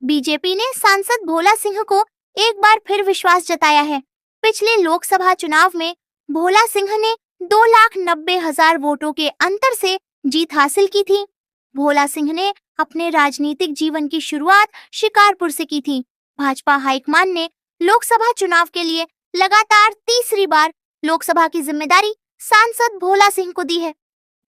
BJP ने सांसद भोला सिंह को एक बार फिर विश्वास जताया है। पिछले लोकसभा चुनाव में भोला सिंह ने 2,90,000 वोटों के अंतर से जीत हासिल की थी। भोला सिंह ने अपने राजनीतिक जीवन की शुरुआत शिकारपुर से की थी। भाजपा हाईकमान ने लोकसभा चुनाव के लिए लगातार तीसरी बार लोकसभा की जिम्मेदारी सांसद भोला सिंह को दी है।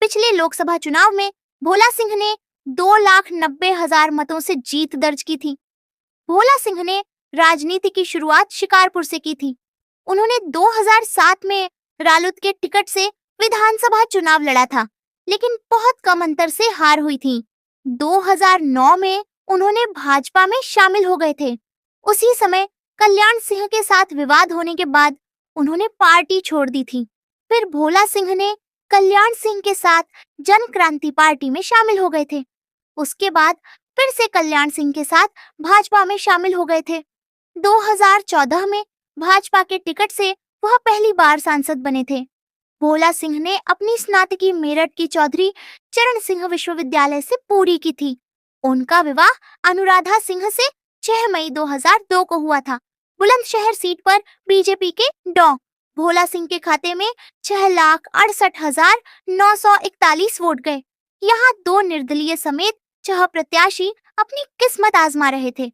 पिछले लोकसभा चुनाव में भोला सिंह ने 2,90,000 मतों से जीत दर्ज की थी। भोला सिंह ने राजनीति की शुरुआत शिकारपुर से की थी। उन्होंने 2007 में रालोद के टिकट से विधानसभा चुनाव लड़ा था, लेकिन बहुत कम अंतर से हार हुई थी। 2009 में उन्होंने भाजपा में शामिल हो गए थे। उसी समय कल्याण सिंह के साथ विवाद होने के बाद उन्होंने पार्टी छोड़ दी थी। फिर भोला सिंह ने कल्याण सिंह के साथ जन क्रांति पार्टी में शामिल हो गए थे। उसके बाद फिर से कल्याण सिंह के साथ भाजपा में शामिल हो गए थे। 2014 में भाजपा के टिकट से वह पहली बार सांसद बने थे। भोला सिंह ने अपनी स्नातकी मेरठ की चौधरी चरण सिंह विश्वविद्यालय से पूरी की थी। उनका विवाह अनुराधा सिंह से 6 मई 2002 को हुआ था। बुलंदशहर सीट पर बीजेपी के डॉ भोला सिंह के खाते में 6,68,941 वोट गए। यहाँ 2 निर्दलीय समेत 6 प्रत्याशी अपनी किस्मत आजमा रहे थे।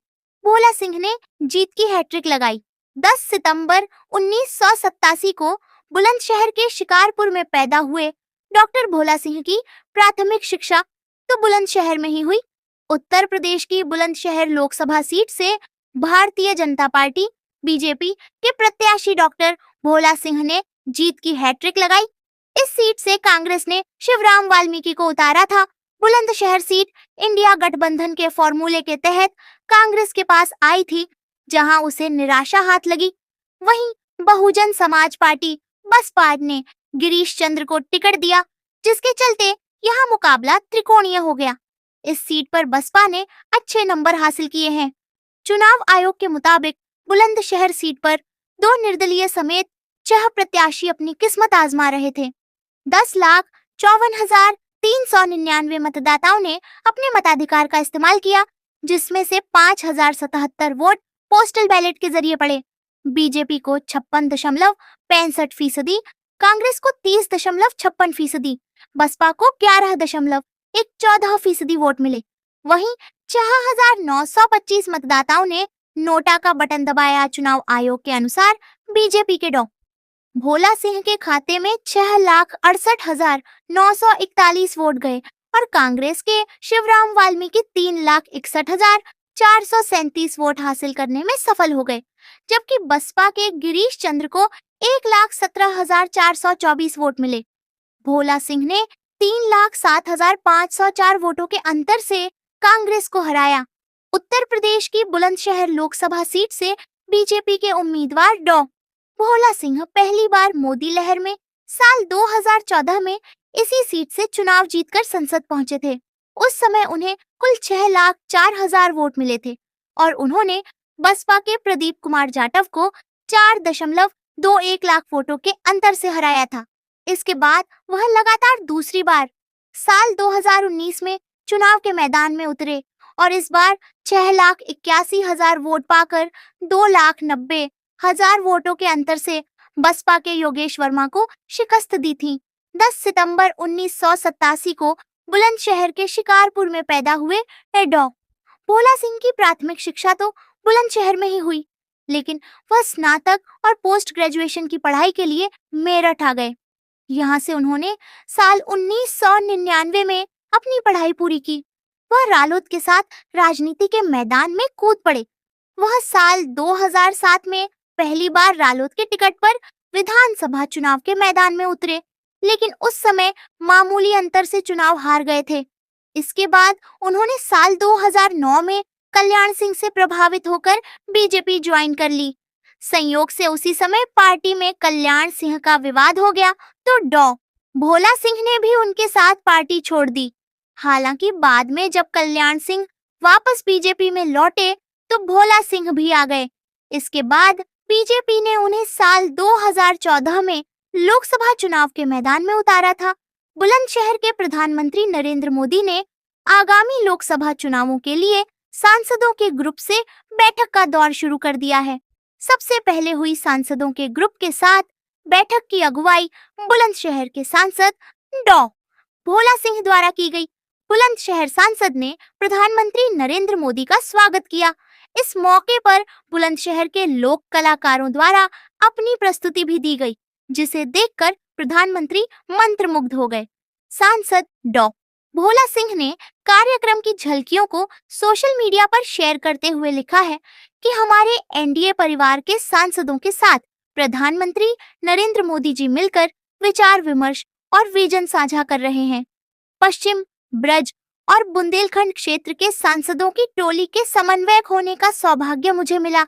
भोला सिंह ने जीत की हैट्रिक लगाई। 10 सितंबर 1987 को बुलंदशहर के शिकारपुर में पैदा हुए डॉक्टर भोला सिंह की प्राथमिक शिक्षा तो बुलंदशहर में ही हुई। उत्तर प्रदेश की बुलंदशहर लोकसभा सीट से भारतीय जनता पार्टी बीजेपी के प्रत्याशी डॉक्टर भोला सिंह ने जीत की हैट्रिक लगाई। इस सीट से कांग्रेस ने शिवराम वाल्मीकि को उतारा था। बुलंदशहर सीट इंडिया गठबंधन के फॉर्मूले के तहत कांग्रेस के पास आई थी, जहां उसे निराशा हाथ लगी। वहीं बहुजन समाज पार्टी बसपा ने गिरीश चंद्र को टिकट दिया, जिसके चलते यहां मुकाबला त्रिकोणीय हो गया। इस सीट पर बसपा ने अच्छे नंबर हासिल किए हैं। चुनाव आयोग के मुताबिक बुलंदशहर सीट पर 2 निर्दलीय समेत 6 प्रत्याशी अपनी किस्मत आजमा रहे थे। 10,54,399 मतदाताओं ने अपने मताधिकार का इस्तेमाल किया, जिसमें से 5,077 वोट पोस्टल बैलेट के जरिए पड़े। बीजेपी को 56.65%, कांग्रेस को 30.56%, बसपा को 11.14% वोट मिले। वहीं 6,925 मतदाताओं ने नोटा का बटन दबाया। चुनाव आयोग के अनुसार बीजेपी के डॉ भोला सिंह के खाते में 6,68,941 वोट गए और कांग्रेस के शिवराम वाल्मीकि 3,61,437 वोट हासिल करने में सफल हो गए, जबकि बसपा के गिरीश चंद्र को 1,17,424 वोट मिले। भोला सिंह ने 3,07,504 वोटों के अंतर से कांग्रेस को हराया। उत्तर प्रदेश की बुलंदशहर लोकसभा सीट से बीजेपी के उम्मीदवार डॉ भोला सिंह पहली बार मोदी लहर में साल 2014 में इसी सीट से चुनाव जीतकर संसद पहुंचे थे। उस समय उन्हें कुल 6,04,000 वोट मिले थे और उन्होंने बसपा के प्रदीप कुमार जाटव को 4.21 लाख वोटों के अंतर से हराया था। इसके बाद वह लगातार दूसरी बार साल 2019 में चुनाव के मैदान में उतरे और इस बार 6,81,000 वोट पाकर 2,90,000 वोटों के अंतर से बसपा के योगेश वर्मा को शिकस्त दी थी। 10 सितंबर 1987 को बुलंदशहर के शिकारपुर में पैदा हुए डॉ भोला सिंह की प्राथमिक शिक्षा तो बुलंदशहर में ही हुई, लेकिन वह स्नातक और पोस्ट ग्रेजुएशन की पढ़ाई के लिए मेरठ आ गए। यहाँ से उन्होंने साल 1999 में अपनी पढ़ाई पूरी की। वह रालोद के साथ राजनीति के मैदान में कूद पड़े। वह साल 2007 में पहली बार रालोद के टिकट पर विधानसभा चुनाव के मैदान में उतरे, लेकिन उस समय मामूली अंतर से चुनाव हार गए थे। इसके बाद उन्होंने साल 2009 में कल्याण सिंह से प्रभावित होकर बीजेपी ज्वाइन कर ली। संयोग से उसी समय पार्टी में कल्याण सिंह का विवाद हो गया तो डॉ भोला सिंह ने भी उनके साथ पार्टी छोड़ दी। हालांकि बाद में जब कल्याण सिंह वापस बीजेपी में लौटे तो भोला सिंह भी आ गए। इसके बाद बीजेपी ने उन्हें साल 2014 में लोकसभा चुनाव के मैदान में उतारा था। बुलंदशहर के प्रधानमंत्री नरेंद्र मोदी ने आगामी लोकसभा चुनावों के लिए सांसदों के ग्रुप से बैठक का दौर शुरू कर दिया है। सबसे पहले हुई सांसदों के ग्रुप के साथ बैठक की अगुवाई बुलंदशहर के सांसद डॉ भोला सिंह द्वारा की गई। बुलंदशहर सांसद ने प्रधानमंत्री नरेंद्र मोदी का स्वागत किया। इस मौके पर बुलंदशहर के लोक कलाकारों द्वारा अपनी प्रस्तुति भी दी गई, जिसे देखकर प्रधानमंत्री मंत्रमुग्ध हो गए। सांसद डॉ भोला सिंह ने कार्यक्रम की झलकियों को सोशल मीडिया पर शेयर करते हुए लिखा है कि हमारे एनडीए परिवार के सांसदों के साथ प्रधानमंत्री नरेंद्र मोदी जी मिलकर विचार विमर्श और विजन साझा कर रहे हैं। पश्चिम, ब्रज और बुंदेलखंड क्षेत्र के सांसदों की टोली के समन्वयक होने का सौभाग्य मुझे मिला।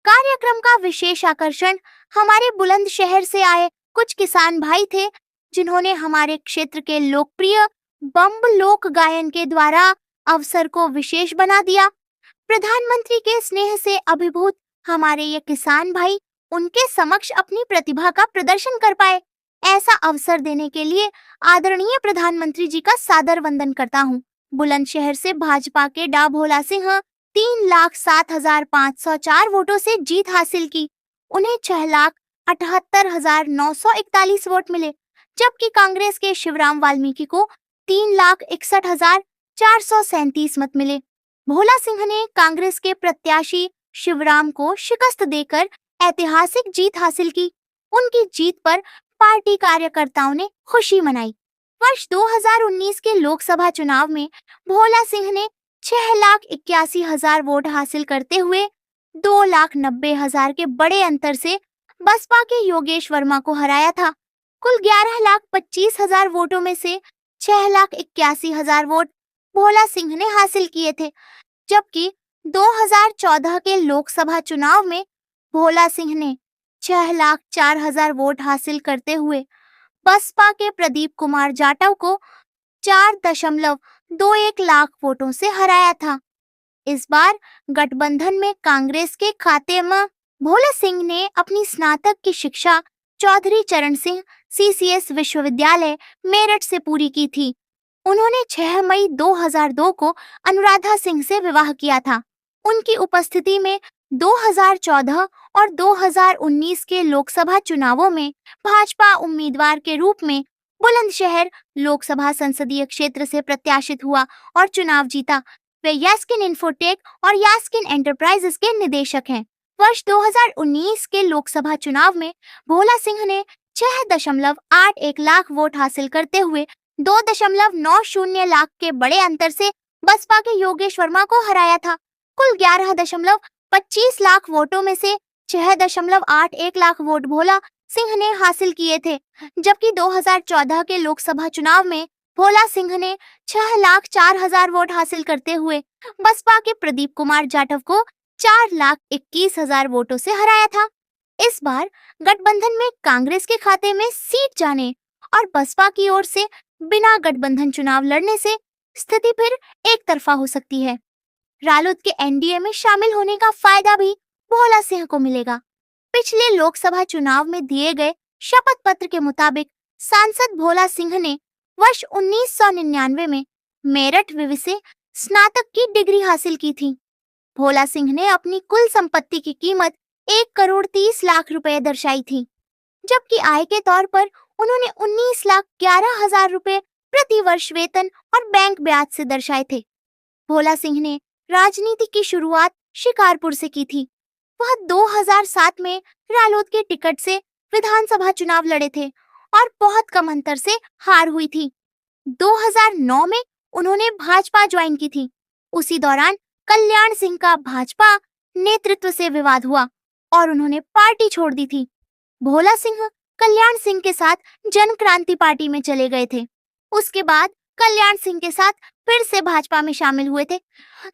कार्यक्रम का विशेष आकर्षण हमारे बुलंदशहर से आए कुछ किसान भाई थे, जिन्होंने हमारे क्षेत्र के लोकप्रिय बम्ब लोक गायन के द्वारा अवसर को विशेष बना दिया। प्रधानमंत्री के स्नेह से अभिभूत हमारे ये किसान भाई उनके समक्ष अपनी प्रतिभा का प्रदर्शन कर पाए। ऐसा अवसर देने के लिए आदरणीय प्रधानमंत्री जी का सादर वंदन करता हूँ। बुलंदशहर से भाजपा के डॉ भोला सिंह 3,07,504 वोटों से जीत हासिल की। उन्हें 6,78,941 वोट मिले, जबकि कांग्रेस के शिवराम वाल्मीकि को 3,61,437 मत मिले। भोला सिंह ने कांग्रेस के प्रत्याशी शिवराम को शिकस्त देकर ऐतिहासिक जीत हासिल की। उनकी जीत पर पार्टी कार्यकर्ताओं ने खुशी मनाई। वर्ष 2019 के लोकसभा चुनाव में भोला सिंह ने 6,81,000 वोट हासिल करते हुए 2,90,000 के बड़े अंतर से बसपा के योगेश वर्मा को हराया था। कुल 11,25,000 वोटों में से 6,81,000 वोट भोला सिंह ने हासिल किए थे, जबकि 2014 के लोकसभा चुनाव में भोला सिंह ने 6,04,000 वोट हासिल करते हुए बसपा के प्रदीप कुमार जाटव को 4.21 लाख वोटों से हराया था। इस बार गठबंधन में कांग्रेस के खाते में भोला सिंह ने अपनी स्नातक की शिक्षा चौधरी चरण सिंह सीसीएस विश्वविद्यालय मेरठ से पूरी की थी। उन्होंने 6 मई 2002 को अनुराधा सिंह से विवाह किया था। उनकी उपस्थिति में 2014 और 2019 के लोकसभा चुनावों में भाजपा उम्मीदवार के रूप में बुलंदशहर लोकसभा संसदीय क्षेत्र से प्रत्याशित हुआ और चुनाव जीता। वे यास्किन इन्फोटेक और यास्किन एंटरप्राइजेस के निदेशक हैं। वर्ष 2019 के लोकसभा चुनाव में भोला सिंह ने 6.81 लाख वोट हासिल करते हुए 2.90 लाख के बड़े अंतर से बसपा के योगेश वर्मा को हराया था। कुल 11.25 लाख वोटों में से 6.81 लाख वोट भोला सिंह ने हासिल किए थे, जबकि 2014 के लोकसभा चुनाव में भोला सिंह ने 6,04,000 वोट हासिल करते हुए बसपा के प्रदीप कुमार जाटव को 4,21,000 वोटों से हराया था। इस बार गठबंधन में कांग्रेस के खाते में सीट जाने और बसपा की ओर से बिना गठबंधन चुनाव लड़ने से स्थिति फिर एक तरफा हो सकती है। रालोद के एनडीए में शामिल होने का फायदा भी भोला सिंह को मिलेगा। पिछले लोकसभा चुनाव में दिए गए शपथ पत्र के मुताबिक सांसद भोला सिंह ने वर्ष 1999 में मेरठ विवि से स्नातक की डिग्री हासिल की थी। भोला सिंह ने अपनी कुल संपत्ति की कीमत 1,30,00,000 रुपए दर्शाई थी, जबकि आय के तौर पर उन्होंने 19,11,000 रुपए प्रति वर्ष वेतन और बैंक ब्याज से दर्शाए थे। भोला सिंह ने राजनीति की शुरुआत शिकारपुर से की थी। वह 2007 में रालोद के टिकट से विधानसभा चुनाव लड़े थे और बहुत कम अंतर से हार हुई थी। 2009 में उन्होंने भाजपा ज्वाइन की थी। उसी दौरान कल्याण सिंह का भाजपा नेतृत्व से विवाद हुआ और उन्होंने पार्टी छोड़ दी थी। भोला सिंह कल्याण सिंह के साथ जन क्रांति पार्टी में चले गए थे। उसके बाद कल्याण सिंह के साथ फिर से भाजपा में शामिल हुए थे।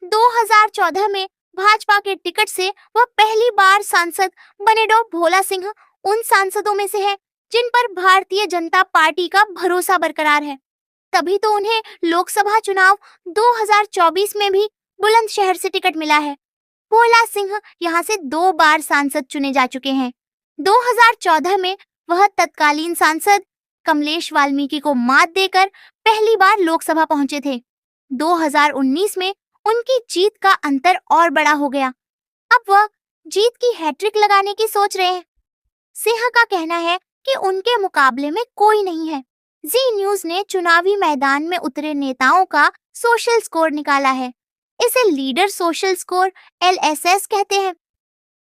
2014 में भाजपा के टिकट से वह पहली बार सांसद बने। डॉ भोला सिंह उन सांसदों में से है जिन पर भारतीय जनता पार्टी का भरोसा बरकरार है। तभी तो उन्हें लोकसभा चुनाव 2024 में भी बुलंदशहर से टिकट मिला है। भोला सिंह यहां से 2 बार सांसद चुने जा चुके हैं। 2014 में वह तत्कालीन सांसद कमलेश वाल्मीकि को मात देकर पहली बार लोकसभा पहुंचे थे। 2019 में उनकी जीत का अंतर और बड़ा हो गया। अब वह जीत की हैट्रिक लगाने की सोच रहे हैं। सिंह का कहना है कि उनके मुकाबले में कोई नहीं है। जी न्यूज ने चुनावी मैदान में उतरे नेताओं का सोशल स्कोर निकाला है। इसे लीडर सोशल स्कोर LSS कहते हैं।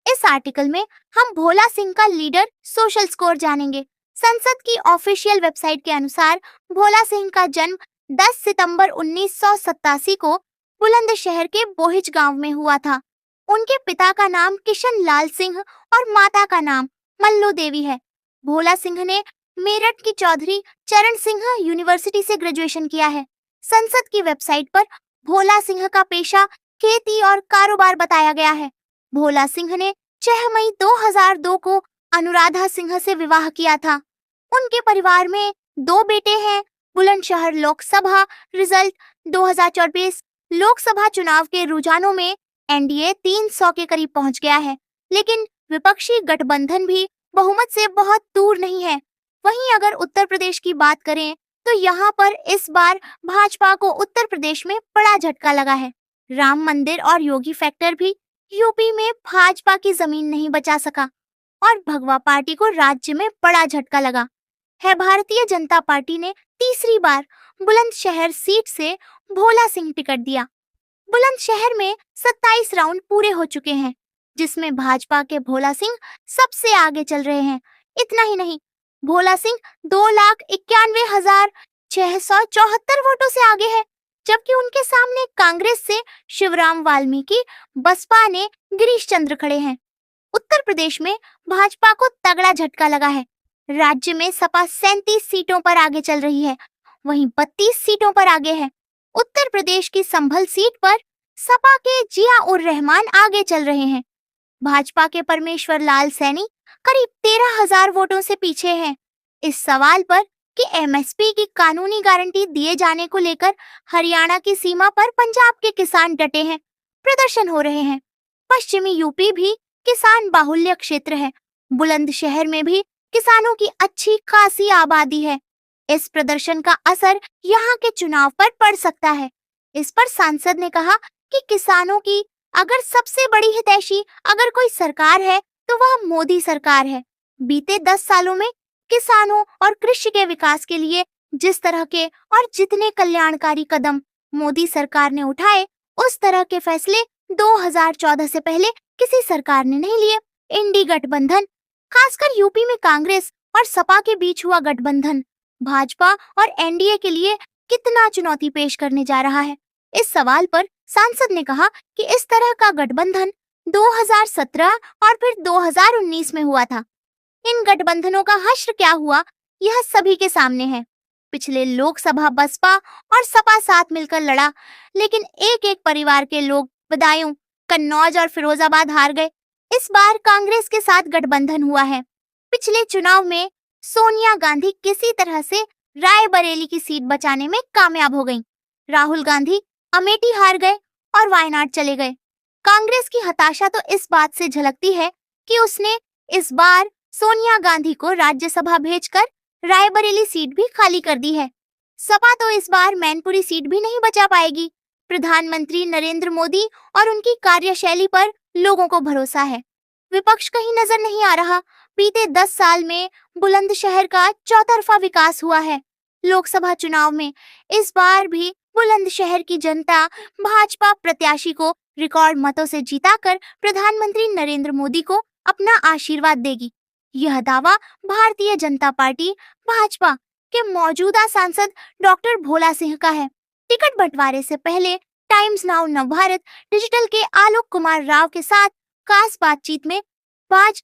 इस आर्टिकल में हम भोला सिंह का लीडर सोशल स्कोर जानेंगे। संसद की ऑफिशियल वेबसाइट के अनुसार भोला सिंह का जन्म 10 सितंबर 1987 को बुलंदशहर के बोहिज गांव में हुआ था। उनके पिता का नाम किशन लाल सिंह और माता का नाम मल्लू देवी है। भोला सिंह ने मेरठ की चौधरी चरण सिंह यूनिवर्सिटी से ग्रेजुएशन किया है। संसद की वेबसाइट पर भोला सिंह का पेशा खेती और कारोबार बताया गया है। भोला सिंह ने 6 मई 2002 को अनुराधा सिंह से विवाह किया था। उनके परिवार में 2 बेटे हैं। बुलंदशहर लोकसभा रिजल्ट 2024 लोकसभा चुनाव के रुझानों में NDA 300 के करीब पहुंच गया है, लेकिन विपक्षी गठबंधन भी बहुमत से बहुत दूर नहीं है। वहीं अगर उत्तर प्रदेश की बात करें तो यहाँ पर इस बार भाजपा को उत्तर प्रदेश में बड़ा झटका लगा है। राम मंदिर और योगी फैक्टर भी यूपी में भाजपा की जमीन नहीं बचा सका और भगवा पार्टी को राज्य में बड़ा झटका लगा है। भारतीय जनता पार्टी ने तीसरी बार बुलंदशहर सीट से भोला सिंह टिकट दिया। बुलंदशहर में 27 राउंड पूरे हो चुके हैं, जिसमें भाजपा के भोला सिंह सबसे आगे चल रहे हैं। इतना ही नहीं, भोला सिंह 2,91,674 वोटों से आगे है, जबकि उनके सामने कांग्रेस से शिवराम वाल्मीकि, बसपा ने गिरीश चंद्र खड़े हैं। उत्तर प्रदेश में भाजपा को तगड़ा झटका लगा है। राज्य में सपा 37 सीटों पर आगे चल रही है, वहीं 32 सीटों पर आगे है। उत्तर प्रदेश की संभल सीट पर सपा के जिया उर रहमान आगे चल रहे हैं। भाजपा के परमेश्वर लाल सैनी करीब 13,000 वोटों से पीछे हैं। इस सवाल पर कि MSP की कानूनी गारंटी दिए जाने को लेकर हरियाणा की सीमा पर पंजाब के किसान डटे हैं, प्रदर्शन हो रहे हैं। पश्चिमी यूपी भी किसान बाहुल्य क्षेत्र है। बुलंदशहर में भी किसानों की अच्छी खासी आबादी है। इस प्रदर्शन का असर यहाँ के चुनाव पर पड़ सकता है। इस पर सांसद ने कहा कि किसानों की अगर सबसे बड़ी हितैषी अगर कोई सरकार है तो वह मोदी सरकार है। बीते 10 सालों में किसानों और कृषि के विकास के लिए जिस तरह के और जितने कल्याणकारी कदम मोदी सरकार ने उठाए, उस तरह के फैसले 2014 से पहले किसी सरकार ने नहीं लिए। इंडी गठबंधन, खासकर यूपी में कांग्रेस और सपा के बीच हुआ गठबंधन भाजपा और NDA के लिए कितना चुनौती पेश करने जा रहा है। इस सवाल पर सांसद ने कहा कि इस तरह का गठबंधन 2017 और फिर 2019 में हुआ था। इन गठबंधनों का हश्र क्या हुआ, यह सभी के सामने है। पिछले लोकसभा बसपा और सपा साथ मिलकर लड़ा, लेकिन एक एक परिवार के लोग बदायूं, कन्नौज और फिरोजाबाद हार गए। इस बार कांग्रेस के साथ गठबंधन हुआ है। पिछले चुनाव में सोनिया गांधी किसी तरह से रायबरेली की सीट बचाने में कामयाब हो गईं। राहुल गांधी अमेठी हार गए और वायनाड चले गए। कांग्रेस की हताशा तो इस बात से झलकती है कि उसने इस बार सोनिया गांधी को राज्यसभा भेजकर रायबरेली सीट भी खाली कर दी है। सपा तो इस बार मैनपुरी सीट भी नहीं बचा पाएगी। प्रधानमंत्री नरेंद्र मोदी और उनकी कार्यशैली पर लोगों को भरोसा है। विपक्ष कहीं नजर नहीं आ रहा। बीते 10 साल में बुलंदशहर का चौतरफा विकास हुआ है। लोकसभा चुनाव में इस बार भी बुलंदशहर की जनता भाजपा प्रत्याशी को रिकॉर्ड मतों से जीताकर प्रधानमंत्री नरेंद्र मोदी को अपना आशीर्वाद देगी। यह दावा भारतीय जनता पार्टी भाजपा के मौजूदा सांसद डॉक्टर भोला सिंह का है। टिकट बंटवारे से पहले टाइम्स नाउ नवभारत डिजिटल के आलोक कुमार राव के साथ खास बातचीत में बाज